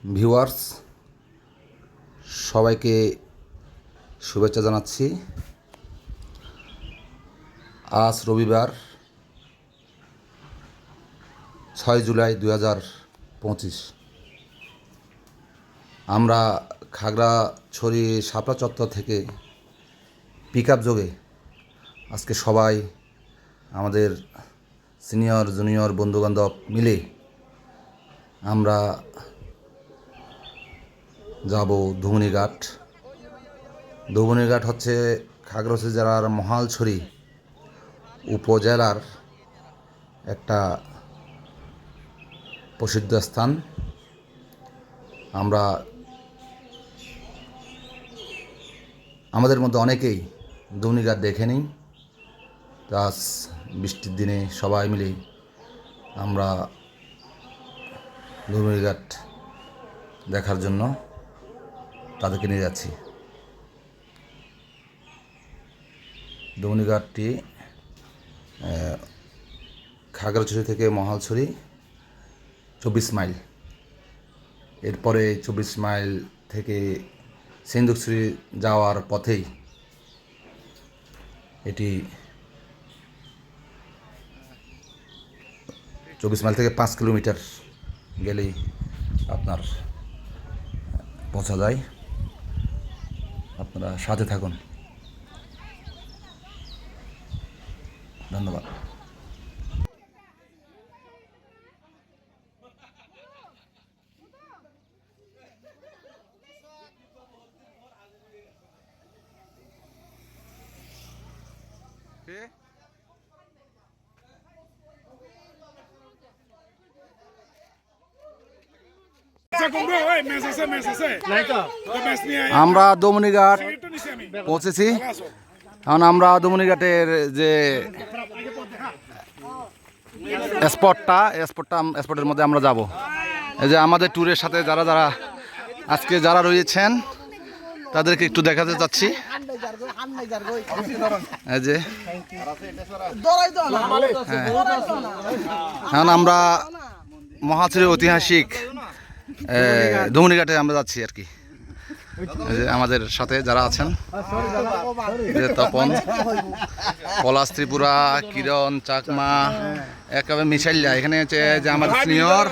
Viewers সবাইকে শুভেচ্ছা জানাচ্ছি। আজ রবিবার 6 জুলাই 2025। আমরা খাগড়াছড়ি শাপলা চত্বর থেকে পিকআপ যোগে আজকে সবাই আমাদের সিনিয়র জুনিয়র বন্ধুবান্ধব মিলে আমরা যাব ধুমনিঘাট। ধুমনিঘাট হচ্ছে খাগড়াছড়ি জেলার মহালছড়ি উপজেলার একটা প্রসিদ্ধ স্থান। আমরা আমাদের মধ্যে অনেকেই ধুমনিঘাট দেখেনি, আজ বৃষ্টির দিনে সবাই মিলে আমরা ধুমনিঘাট দেখার জন্য তাদেরকে নিয়ে যাচ্ছি। ধুমনিঘাটটি খাগড়াছড়ি থেকে মহালছড়ি 24 মাইল। এরপরে 24 মাইল থেকে সিন্ধুকছড়ি যাওয়ার পথেই এটি 24 মাইল থেকে 5 কিলোমিটার গেলেই আপনার পৌঁছা যায়। আপনারা সাথে থাকুন। ধন্যবাদ। আমরা ধুমনিঘাট পৌঁছেছি। কারণ আমরা ধুমনিঘাটের যে স্পটের মধ্যে আমরা যাব। এই যে আমাদের ট্যুরের সাথে যারা আজকে রয়েছেন তাদেরকে একটু দেখাতে চাচ্ছি। এই যে কারণ আমরা মহালছড়ির ঐতিহাসিক ধুমনিঘাটে আমরা যাচ্ছি আর কি। আমাদের সাথে যারা আছেন, তপন, পলাশ ত্রিপুরা, কিরণ চাকমা, একেবারে মিশাইল্লা। এখানে হচ্ছে যে আমাদের সিনিয়র,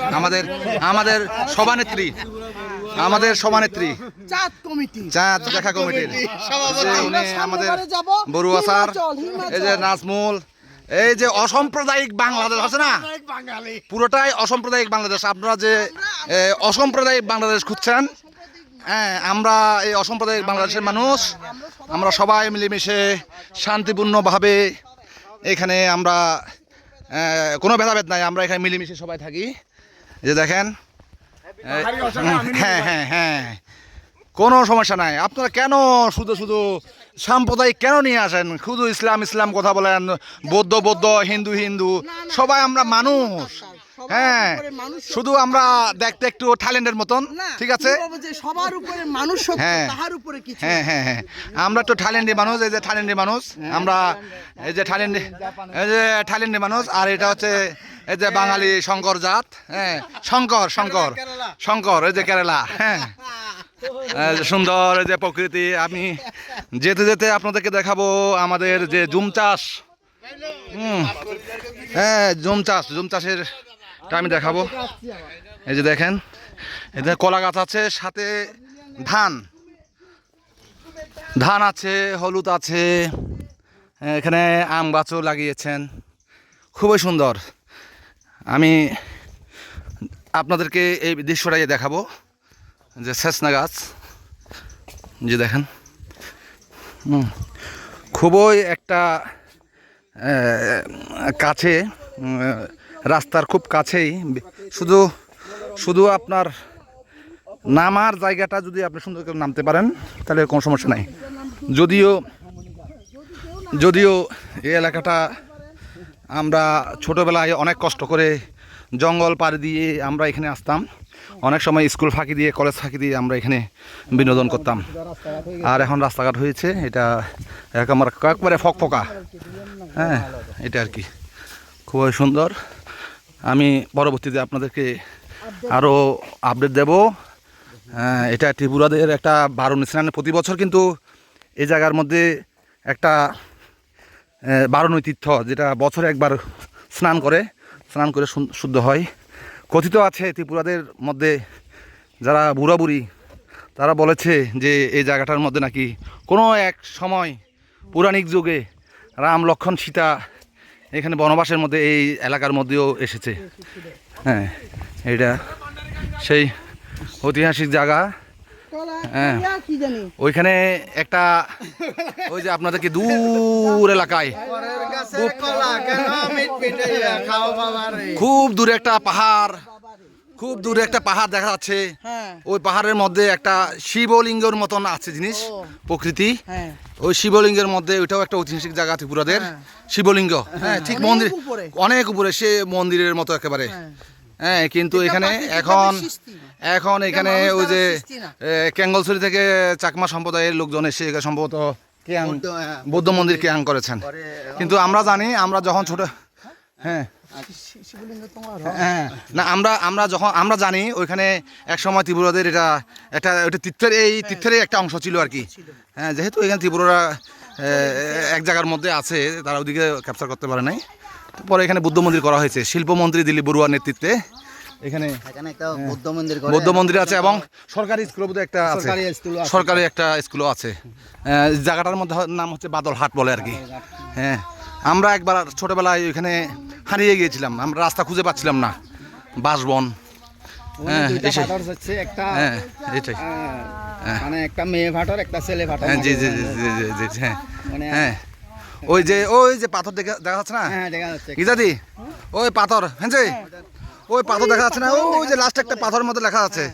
আমাদের সভানেত্রী চাঁদ দেখা কমিটির আমাদের বড়ুয়া স্যার, এই যে নাজমুল, এই যে অসাম্প্রদায়িক বাংলাদেশ আছে না, পুরোটাই অসাম্প্রদায়িক বাংলাদেশ। আপনারা যে অসাম্প্রদায়িক বাংলাদেশ খুঁজছেন, হ্যাঁ, আমরা এই অসাম্প্রদায়িক বাংলাদেশের মানুষ। আমরা সবাই মিলেমিশে শান্তিপূর্ণভাবে এখানে আমরা কোনো ভেদাভেদ নাই, আমরা এখানে মিলেমিশে সবাই থাকি। যে দেখেন, হ্যাঁ, কোনো সমস্যা নাই। আপনারা কেন শুধু সাম্প্রদায়িক কেন নিয়ে আসেন? শুধু ইসলাম কথা বলেন, বৌদ্ধ, হিন্দু, সবাই আমরা মানুষ। হ্যাঁ, শুধু আমরা দেখতে একটু থাইল্যান্ডের মতন, ঠিক আছে? সবার উপরে মানুষ, তাহার উপরে কিছু। হ্যাঁ, আমরা তো থাইল্যান্ডি মানুষ। এই যে থাইল্যান্ডি মানুষ আমরা, এই যে থাইল্যান্ডি মানুষ। আর এটা হচ্ছে এই যে বাঙালি শঙ্কর জাত। হ্যাঁ, শঙ্কর, এই যে কেরালা। হ্যাঁ, সুন্দর এই যে প্রকৃতি। আমি যেতে আপনাদেরকে দেখাবো আমাদের যে জুম চাষ। হ্যাঁ, জুম চাষের আমি দেখাবো। এই যে দেখেন, এতে কলা গাছ আছে, সাথে ধান আছে, হলুদ আছে, এখানে আম গাছও লাগিয়েছেন, খুবই সুন্দর। আমি আপনাদেরকে এই দৃশ্যটাই দেখাবো, যে সেচনা গাছ, যে দেখেন, খুবই একটা কাছে, রাস্তার খুব কাছেই। শুধু আপনার নামার জায়গাটা যদি আপনি সুন্দর করে নামতে পারেন তাহলে কোনো সমস্যা নাই। যদিও এই এলাকাটা আমরা ছোটোবেলায় অনেক কষ্ট করে জঙ্গল পাড়ি দিয়ে আমরা এখানে আসতাম। অনেক সময় স্কুল ফাঁকি দিয়ে, কলেজ ফাঁকি দিয়ে আমরা এখানে বিনোদন করতাম। আর এখন রাস্তাঘাট হয়েছে, এটা একবারে ফকফকা। হ্যাঁ, এটা আর কি খুবই সুন্দর। আমি পরবর্তীতে আপনাদেরকে আরও আপডেট দেব। হ্যাঁ, এটা ত্রিপুরাদের একটা বারুণী স্নান প্রতি বছর কিন্তু এই জায়গার মধ্যে একটা বারুণী তীর্থ, যেটা বছরে একবার স্নান করে শুদ্ধ হয়। কথিত আছে ত্রিপুরাদের মধ্যে যারা বুড়া বুড়ি তারা বলেছে যে এই জায়গাটার মধ্যে নাকি কোনো এক সময় পৌরাণিক যুগে রাম লক্ষ্মণ সীতা এখানে বনবাসের মধ্যে এই এলাকার মধ্যেও এসেছে। হ্যাঁ, এটা সেই ঐতিহাসিক জায়গা। হ্যাঁ, ওইখানে একটা ওই যে আপনাদেরকে দূর এলাকায় খুব দূরে একটা পাহাড়, খুব দূরে একটা পাহাড় দেখা যাচ্ছে। ওই পাহাড়ের মধ্যে একটা শিবলিঙ্গের মতন আছে জিনিস, প্রকৃতি। ওই শিবলিঙ্গের মধ্যে ওইটাও একটা ঐতিহাসিক জায়গা ত্রিপুরাদের, শিবলিঙ্গ। হ্যাঁ, ঠিক মন্দির অনেক উপরে, সে মন্দিরের মতো একেবারে। হ্যাঁ, কিন্তু এখানে এখন এখানে ওই যে কেঙ্গলছড়ি থেকে চাকমা সম্প্রদায়ের লোকজন এসে সম্ভবত কেয়াং বৌদ্ধ মন্দির কেয়াং করেছেন। কিন্তু আমরা জানি, আমরা যখন ছোট, হ্যাঁ না, আমরা জানি ওইখানে এক সময় ত্রিপুরাদের এটা তীর্থের, এই তীর্থেরই একটা অংশ ছিল আর কি। হ্যাঁ, যেহেতু এখানে ত্রিপুরা এক জায়গার মধ্যে আছে, তারা ওদিকে ক্যাপচার করতে পারে নাই। পরে এখানে বুদ্ধ মন্দির করা হয়েছে শিল্পমন্ত্রী দিলীপ বড়ুয়ার নেতৃত্বে। এখানে একটা বৌদ্ধ মন্দির আছে এবং সরকারি স্কুল একটা আছে, সরকারি একটা স্কুলও আছে। জায়গাটার মধ্যে নাম হচ্ছে বাদলহাট বলে আর কি। হ্যাঁ, আমরা একবার ছোটবেলায় ওইখানে হারিয়ে গিয়েছিলাম, আমরা রাস্তা খুঁজে পাচ্ছিলাম না, বাঁশবন। হ্যাঁ, এটাই মানে একটা মেয়ে ভাটার একটা ছেলে ভাটার। জি জি জি জি জি জি। হ্যাঁ হ্যাঁ, ওই যে পাথর দেখা যাচ্ছে না, গিজাদি ওই পাথর, হ্যাঁ ওই পাথর দেখা যাচ্ছে না, ওই যে লাস্ট একটা পাথরের মধ্যে লেখা আছে,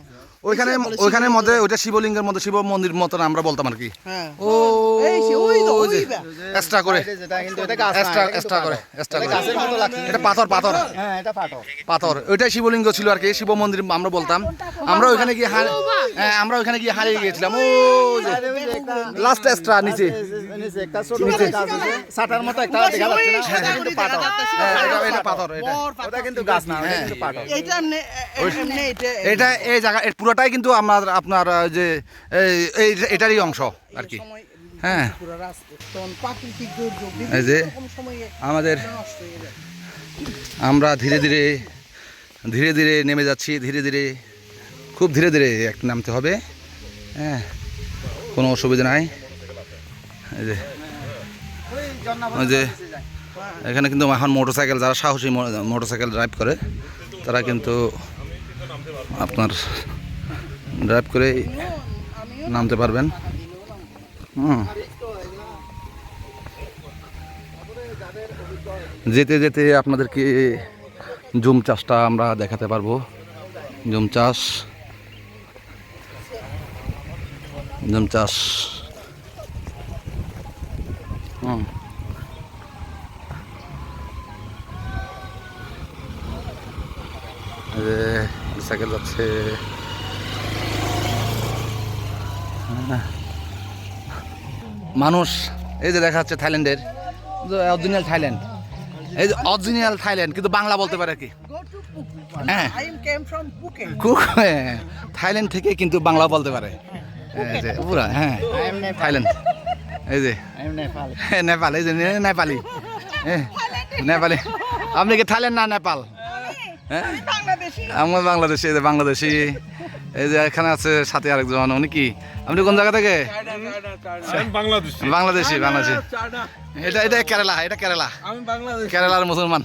ওইখানের মধ্যে ওইটা শিবলিঙ্গের মধ্যে, শিব মন্দির মতো আমরা বলতাম আর কি। ও এক্সট্রা করে এটা পাথর, ওইটাই শিবলিঙ্গ ছিল আর কি, শিব মন্দির আমরা বলতাম। আমরা ওইখানে গিয়ে হারিয়ে গিয়েছিলাম। ও লাস্ট এক্সট্রা নিচে সাটার মতো একটা দেখা যাচ্ছে না, কিন্তু পাথর। এটা পাথর, এটা কিন্তু গাছ না, এটা কিন্তু পাথর। এটা এই জায়গা পুরোটাই কিন্তু আপনার যে এটারই অংশ আর কি। হ্যাঁ, এই যে আমাদের আমরা ধীরে ধীরে নেমে যাচ্ছি, খুব ধীরে ধীরে একটা নামতে হবে। হ্যাঁ, কোনো অসুবিধা নাই। এই যে এখানে কিন্তু এখন মোটরসাইকেল, যারা সাহসী মোটরসাইকেল ড্রাইভ করে তারা কিন্তু আপনার ড্রাইভ করে নামতে পারবেন। যেতে যেতে আপনাদেরকে জুম চাষটা আমরা দেখাতে পারবো। জুম চাষ সাইকেল যাচ্ছে। মানুষ এই যে দেখা যাচ্ছে থাইল্যান্ডের, অরিজিনাল থাইল্যান্ড, এই যে অরিজিনাল থাইল্যান্ড, কিন্তু বাংলা বলতে পারে কি। হ্যাঁ, থাইল্যান্ড থেকে কিন্তু বাংলা বলতে পারে পুরা। হ্যাঁ, থাইল্যান্ড, এই যে নেপাল, এই যে নেপালি, নেপালি। আপনি কি থাইল্যান্ড না নেপাল? হ্যাঁ, আমরা বাংলাদেশি। এই যে বাংলাদেশি, এই যে এখানে আছে সাথে আরেকজন। উনি কি, আপনি কোন জায়গা থেকে? বাংলাদেশি। এটা কেরালা, কেরালার মুসলমান।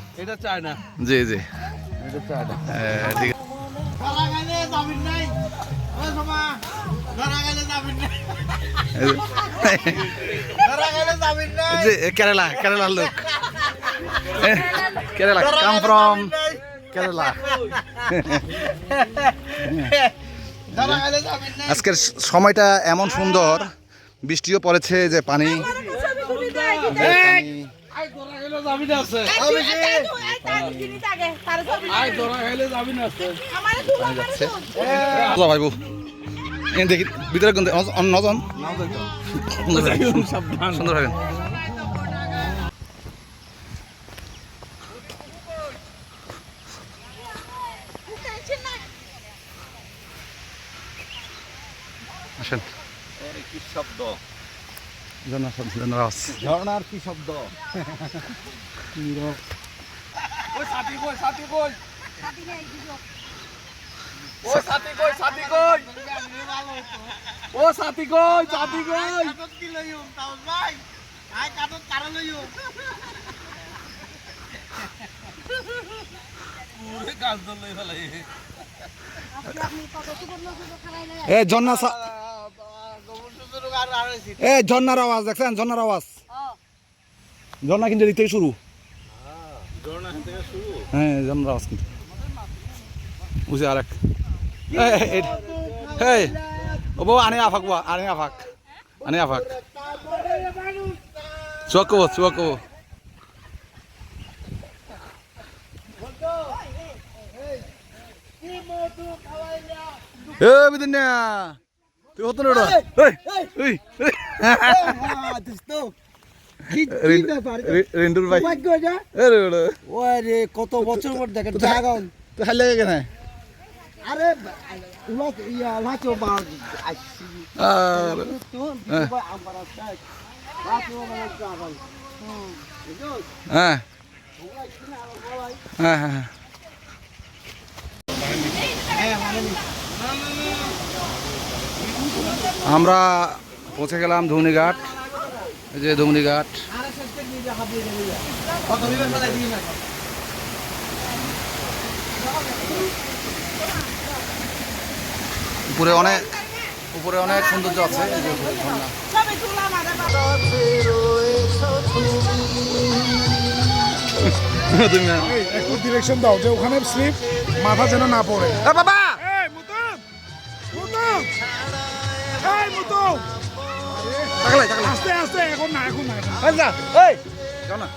জি জি, ঠিক আছে। কেরালার লোক, কেরালা, কাম ফ্রম কেরালা। আজকের সময়টা এমন সুন্দর, বৃষ্টিও পড়েছে, যে পানি ভাইবু দেখি ভিতরে নজন সুন্দর থাকেন। আসেন কি শব্দ, ঝর্ণার আওয়াজ। ঝর্ণার কি শব্দ। ওই সাথী কই, সাথী কই, ও সাথী কই, সাথী কই, ও সাথী কই, সাথী কই। এ ঝর্ণা এ ঝর্ণার আওয়াজ দেখছেন? ঝর্ণার আওয়াজ। ঝর্ণা কিন্তু এদিক থেকে শুরু। হ্যাঁ ঝর্ণার আওয়াজ কিন্তু বুঝে আরেক। এই ও বউ আনে আফাক, আনে আফাক চুয়াক এ বিদিন না তুই হতো না ওটা। রেন্ডুর ভাই ওরে কত বছর পর দেখেন ড্রাগন তো হাল লাগে কেন? আরে উলাত ইয়া লাচো বা আইছি আর তো আমার আছে লাচো বা ড্রাগন হ্যাঁ হ্যাঁ হ্যাঁ আমরা পৌঁছে গেলাম ধুমনিঘাট। এই যে ধুমনিঘাট। উপরে অনেক সৌন্দর্য আছে। এই যে ঝর্ণা। তুমি একটু ডিরেকশন দাও যে ওখানে স্লিপ মাথা যেন না পড়ে। বাবা এই মুতুম, মুতুম, এই মুতুম, আস্তে আস্তে, এখন না, এখন না, এখন না। এই যাও না।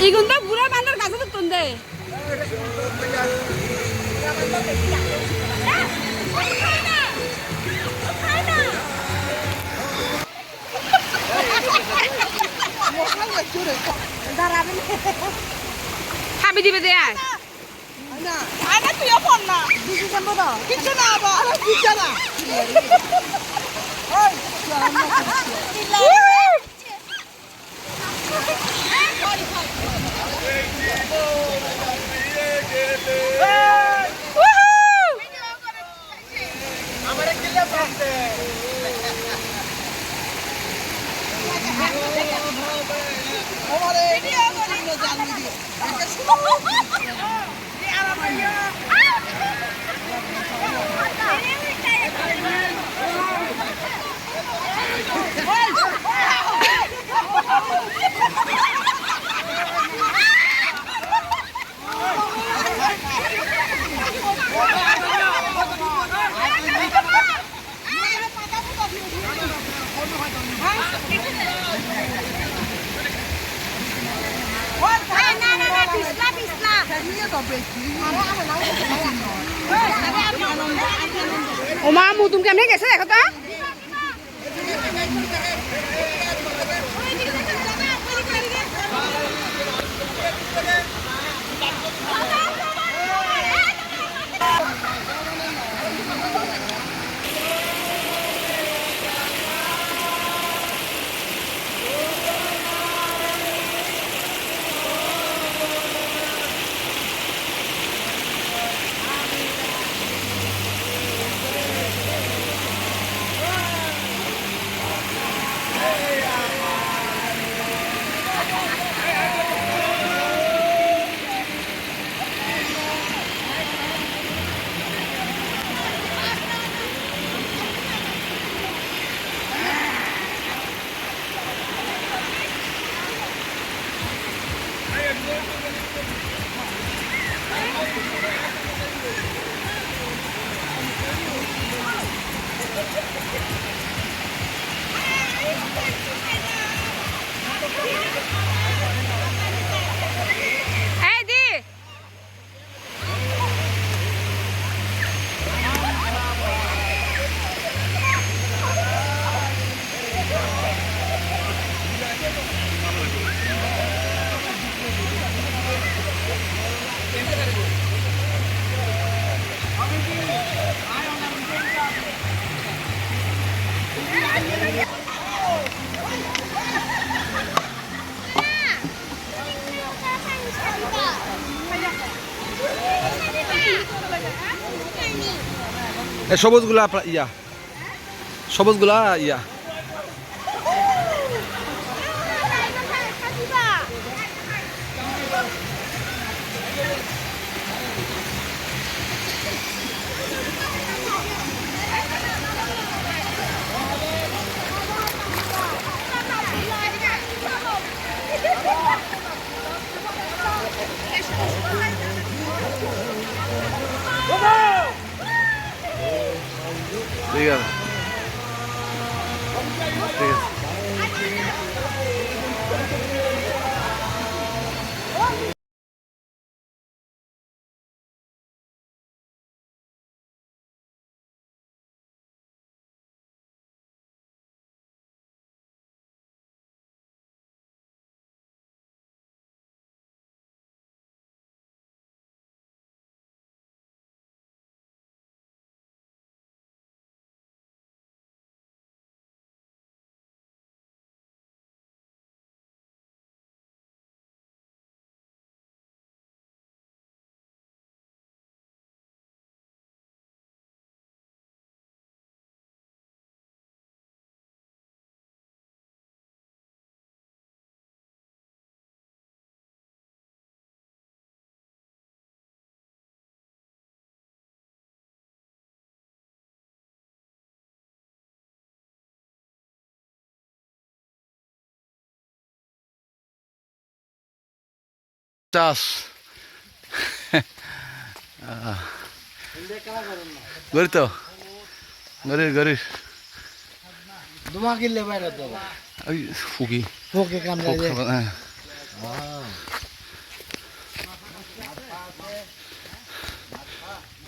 이건다 물에 만날 가서 듣던데. হাবি দিবে দে আর না আরে তুই ফোন না দিছি কেন দাও কিছু না আবার আরে দিছ না ওই ওমা মুতুম কেমনে গেছে দেখো তো এই সবুজগুলা ইয়া, সবুজগুলা ইয়া। ঠিক আছে, ঠিক আছে। চাষ গরি তো গরির দুমা কিনলে বাইরে তো ওই ফুকি ফোকে কামড়া দে হ্যাঁ।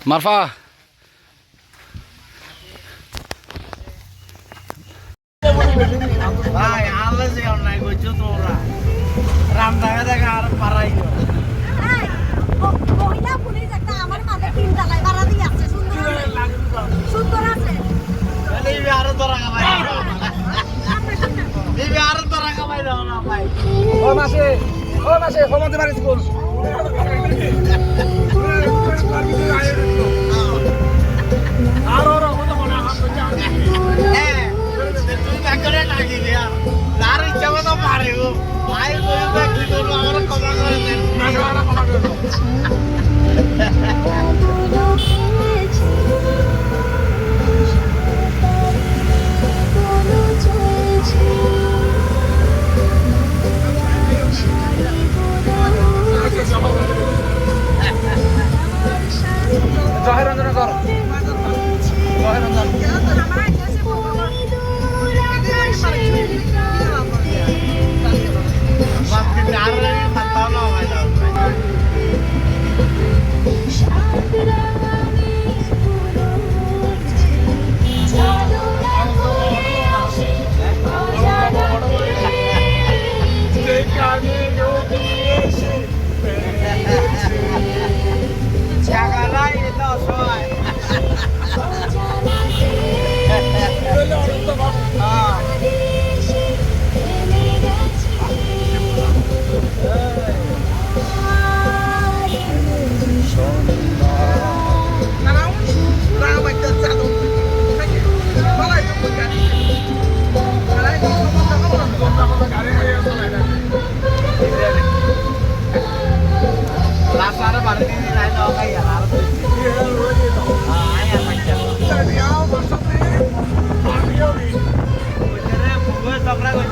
মারফা ভাই আলে যে নাই কইছো তোরা রাম দেখা দেখা আর পারাই মহিলা পুলিশ একটা আমার মাঝে তিন তলায় বাড়া দিয়ে আছে সুন্দর আছে এই আরো তোরা কামাই এই আরো তোরা কামাই দাও না ভাই ও মাসে ক্ষমতা বাড়ি স্কুল তুই কাকরে লাগি গিয়া তার ইচ্ছা মতো পারে গো ভাই কই দেখলি তো আমার ক্ষমা করে দেন জয় রঞ্জন কর জয় রঞ্জন বাপকে ডার লাগি মাথা না ভাই দাও জাগালাই এটা অসহায় Lasar baru ini lain orang ya harus. Ayah macam. Bener gue sokra gue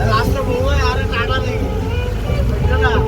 Last gue ada nada nih. Bener dah.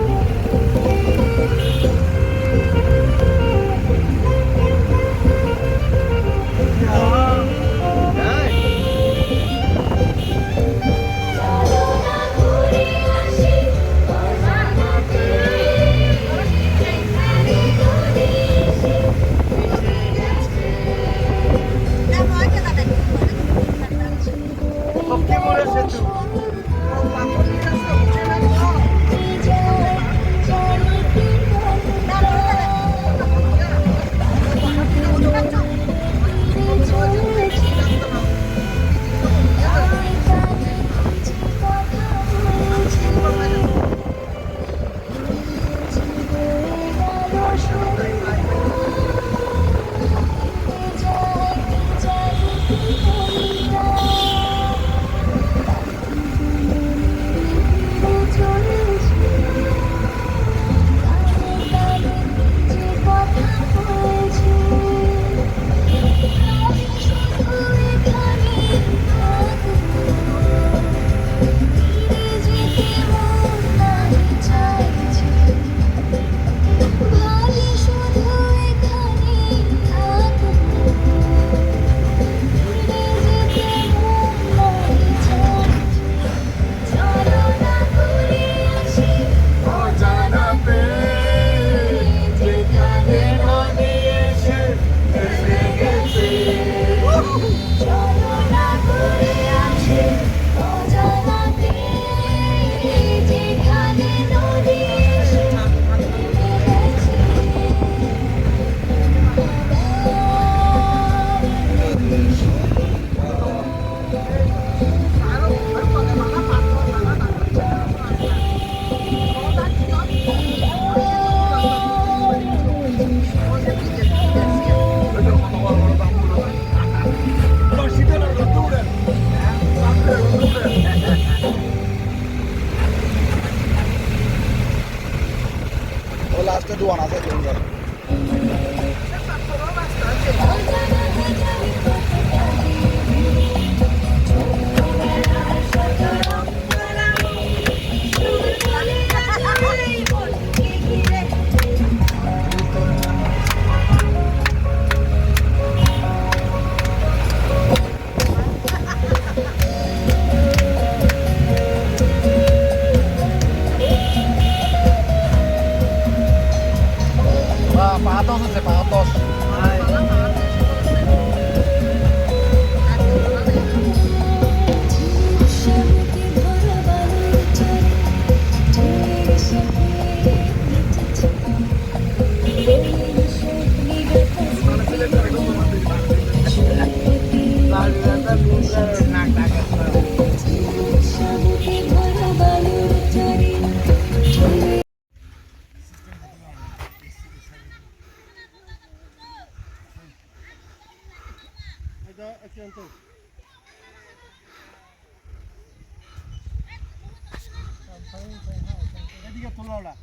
এদিকে তোলা ওটা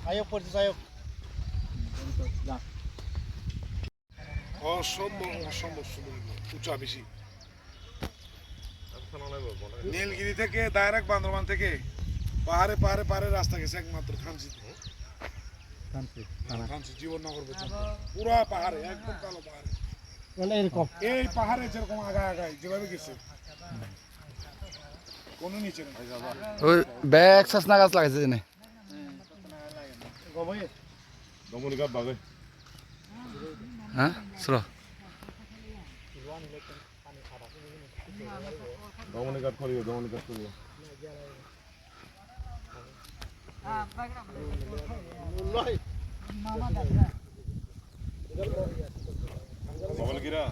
আয়োগ পড়ছে আয়োগ অসম্ভব অসম্ভব সুন্দর উঁচা বেশি নীলগিরি থেকে ডাইরেক্ট বান্দরবান থেকে পাহাড়ে পাহাড়ে পাহাড়ে রাস্তা গেছে একমাত্র থানসি থানসি জীবননগর পর্যন্ত পুরা পাহাড়ে একদম কালো পাহাড়ে এরকম এই পাহাড়ে যেরকম আগায় আগায় যেভাবে গেছে কোনো নিচে নেই ওই ব্যাগ সাসনা গাছ লাগাইছে জেনে দমনিকার বাগে হ্যাঁ চলো দমনিকার করিও দমনিকার করিও বাবলগিরা